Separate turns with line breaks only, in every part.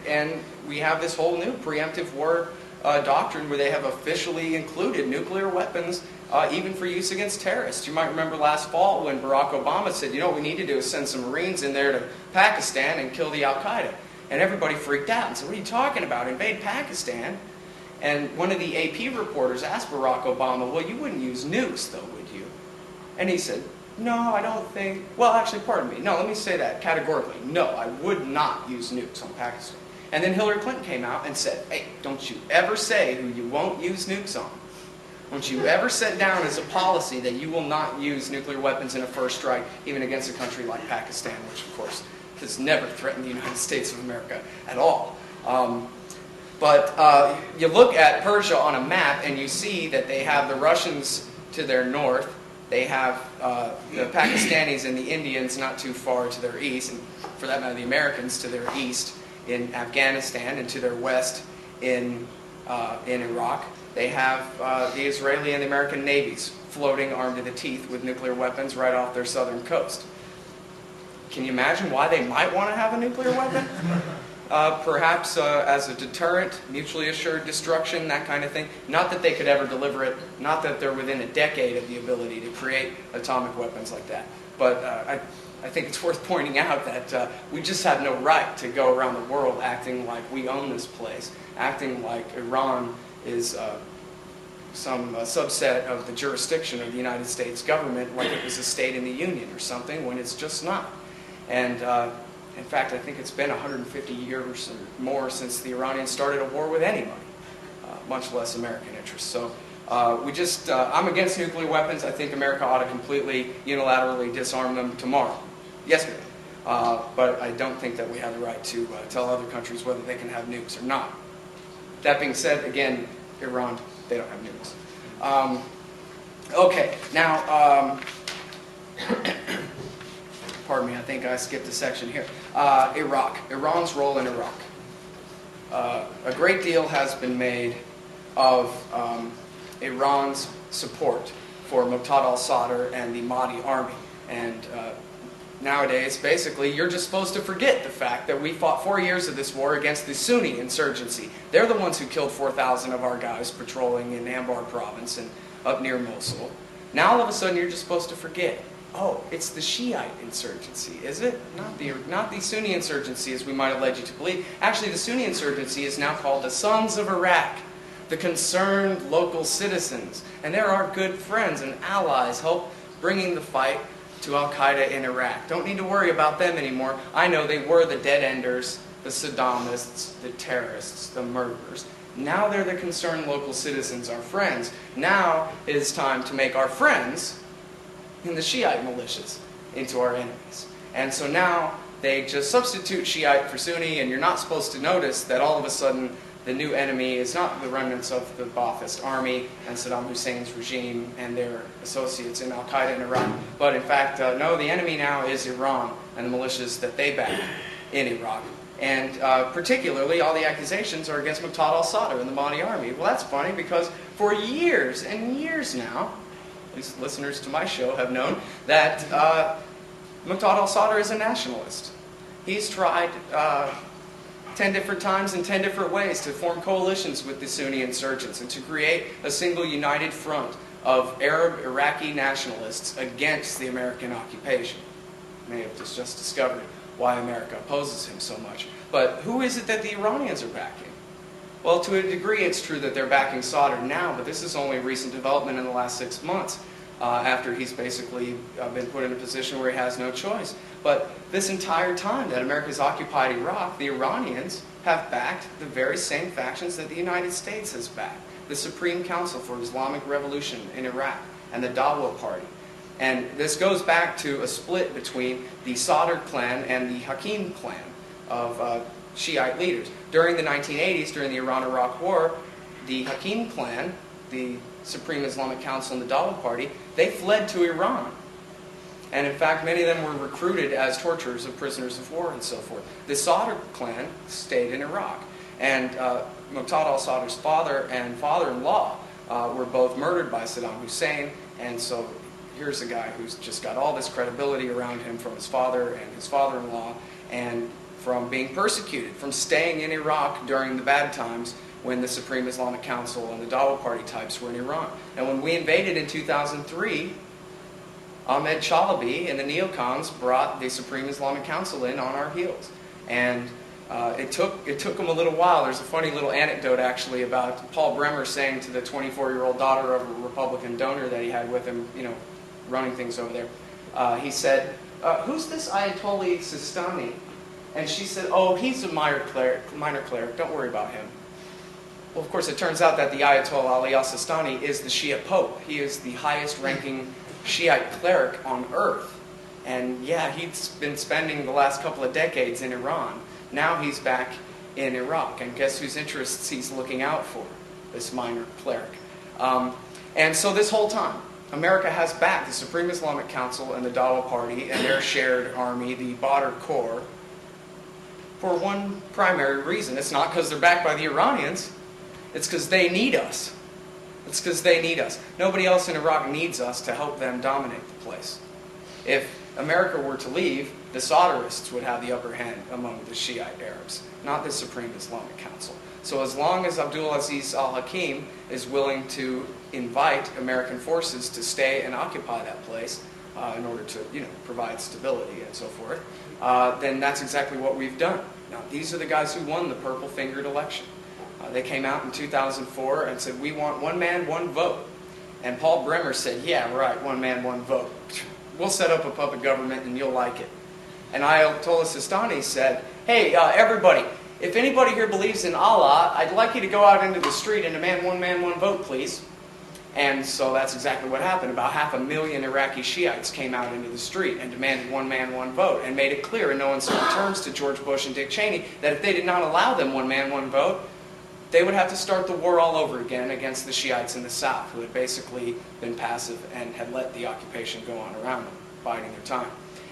And we have this whole new preemptive war doctrine where they have officially included nuclear weapons even for use against terrorists. You might remember last fall when Barack Obama said, you know, what we need to do is send some Marines in there to Pakistan and kill the Al-Qaeda. And everybody freaked out and said, what are you talking about? Invade Pakistan? And one of the AP reporters asked Barack Obama, well, you wouldn't use nukes, though, would you? And he said, no, I don't think... Well, actually, pardon me. No, let me say that categorically. No, I would not use nukes on Pakistan. And then Hillary Clinton came out and said, hey, don't you ever say who you won't use nukes on. Don't you ever set down as a policy that you will not use nuclear weapons in a first strike, even against a country like Pakistan, which, of course, has never threatened the United States of America at all. But you look at Persia on a map and you see that they have the Russians to their north, they have the Pakistanis and the Indians not too far to their east, and for that matter the Americans to their east in Afghanistan, and to their west in Iraq. They have the Israeli and the American navies floating armed to the teeth with nuclear weapons right off their southern coast. Can you imagine why they might want to have a nuclear weapon? Perhaps as a deterrent, mutually assured destruction, that kind of thing. Not that they could ever deliver it, not that they're within a decade of the ability to create atomic weapons like that. But I think it's worth pointing out that we just have no right to go around the world acting like we own this place, acting like Iran is some subset of the jurisdiction of the United States government, like it was a state in the Union or something, when it's just not. And in fact, I think it's been 150 years or more since the Iranians started a war with anybody, much less American interests. So I'm against nuclear weapons. I think America ought to completely, unilaterally disarm them tomorrow, yesterday. But I don't think that we have the right to tell other countries whether they can have nukes or not. That being said, again, Iran, they don't have nukes. Okay, now, pardon me, I think I skipped a section here. Iraq, Iran's role in Iraq. A great deal has been made of Iran's support for Muqtada al-Sadr and the Mahdi army. And nowadays, basically, you're just supposed to forget the fact that we fought 4 years of this war against the Sunni insurgency. They're the ones who killed 4,000 of our guys patrolling in Anbar province and up near Mosul. Now, all of a sudden, you're just supposed to forget. Oh, it's the Shiite insurgency, is it? Not the Sunni insurgency, as we might have led you to believe. Actually, the Sunni insurgency is now called the Sons of Iraq, the concerned local citizens. And they're our good friends and allies, help bringing the fight to Al-Qaeda in Iraq. Don't need to worry about them anymore. I know they were the dead-enders, the Saddamists, the terrorists, the murderers. Now they're the concerned local citizens, our friends. Now it is time to make our friends in the Shiite militias into our enemies. And so now they just substitute Shiite for Sunni, and you're not supposed to notice that all of a sudden the new enemy is not the remnants of the Ba'athist army and Saddam Hussein's regime and their associates in Al-Qaeda in Iraq, but in fact, no, the enemy now is Iran and the militias that they back in Iraq. And particularly, all the accusations are against Muqtada al-Sadr and the Mahdi army. Well, that's funny because for years and years now, at least listeners to my show have known, that Muqtada al-Sadr is a nationalist. He's tried 10 different times in 10 different ways to form coalitions with the Sunni insurgents and to create a single united front of Arab Iraqi nationalists against the American occupation. You may have just discovered why America opposes him so much. But who is it that the Iranians are backing? Well, to a degree it's true that they're backing Sadr now, but this is only a recent development in the last 6 months after he's basically been put in a position where he has no choice. But this entire time that America's occupied Iraq, the Iranians have backed the very same factions that the United States has backed. The Supreme Council for Islamic Revolution in Iraq and the Dawa Party. And this goes back to a split between the Sadr clan and the Hakim clan of Shiite leaders. During the 1980s, during the Iran-Iraq War, the Hakim clan, the Supreme Islamic Council and the Dawa Party, they fled to Iran. And in fact, many of them were recruited as torturers of prisoners of war and so forth. The Sadr clan stayed in Iraq. And Muqtada al-Sadr's father and father-in-law were both murdered by Saddam Hussein. And so here's a guy who's just got all this credibility around him from his father and his father-in-law. And from being persecuted, from staying in Iraq during the bad times when the Supreme Islamic Council and the Dawa Party types were in Iran. And when we invaded in 2003, Ahmed Chalabi and the neocons brought the Supreme Islamic Council in on our heels. And it took them a little while. There's a funny little anecdote actually about Paul Bremer saying to the 24-year-old daughter of a Republican donor that he had with him, running things over there. He said, "Who's this Ayatollah Sistani?" And she said, "Oh, he's a minor cleric. Don't worry about him." Well, of course, it turns out that the Ayatollah Ali al-Sistani is the Shia Pope. He is the highest-ranking Shiite cleric on earth. And yeah, he's been spending the last couple of decades in Iran. Now he's back in Iraq. And guess whose interests he's looking out for? This minor cleric. And so this whole time, America has backed the Supreme Islamic Council and the Dawa Party and their shared army, the Badr Corps, for one primary reason. It's not because they're backed by the Iranians. It's because they need us. It's because they need us. Nobody else in Iraq needs us to help them dominate the place. If America were to leave, the Sadrists would have the upper hand among the Shiite Arabs, not the Supreme Islamic Council. So as long as Abdulaziz al-Hakim is willing to invite American forces to stay and occupy that place in order to, provide stability and so forth, then that's exactly what we've done. Now, these are the guys who won the purple-fingered election. They came out in 2004 and said, "We want one man, one vote." And Paul Bremer said, "Yeah, right, one man, one vote. We'll set up a puppet government and you'll like it." And Ayatollah Sistani said, "Hey, everybody, if anybody here believes in Allah, I'd like you to go out into the street and demand one man, one vote, please." And so that's exactly what happened. About 500,000 Iraqi Shiites came out into the street and demanded one man, one vote, and made it clear in no uncertain terms to George Bush and Dick Cheney that if they did not allow them one man, one vote, they would have to start the war all over again against the Shiites in the South, who had basically been passive and had let the occupation go on around them, biding their time.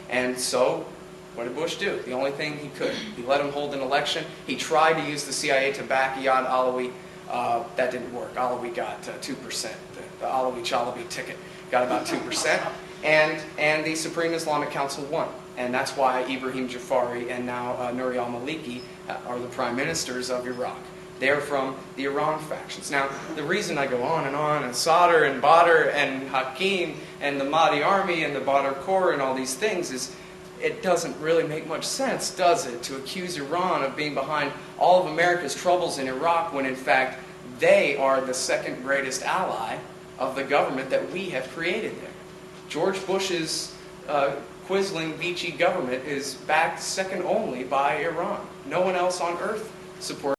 And so, what did Bush do? The only thing he could. He let him hold an election. He tried to use the CIA to back Iyad Alawi. That didn't work. Alawi got 2%. The Alawi-Chalabi ticket got about 2%. And the Supreme Islamic Council won. And that's why Ibrahim Jafari and now Nouri al-Maliki are the prime ministers of Iraq. They're from the Iran factions. Now, the reason I go on, and Sadr and Badr and Hakim and the Mahdi army and the Badr Corps and all these things is it doesn't really make much sense, does it, to accuse Iran of being behind all of America's troubles in Iraq when, in fact, they are the second greatest ally of the government that we have created there. George Bush's Quisling Vichy government is backed second only by Iran. No one else on earth supports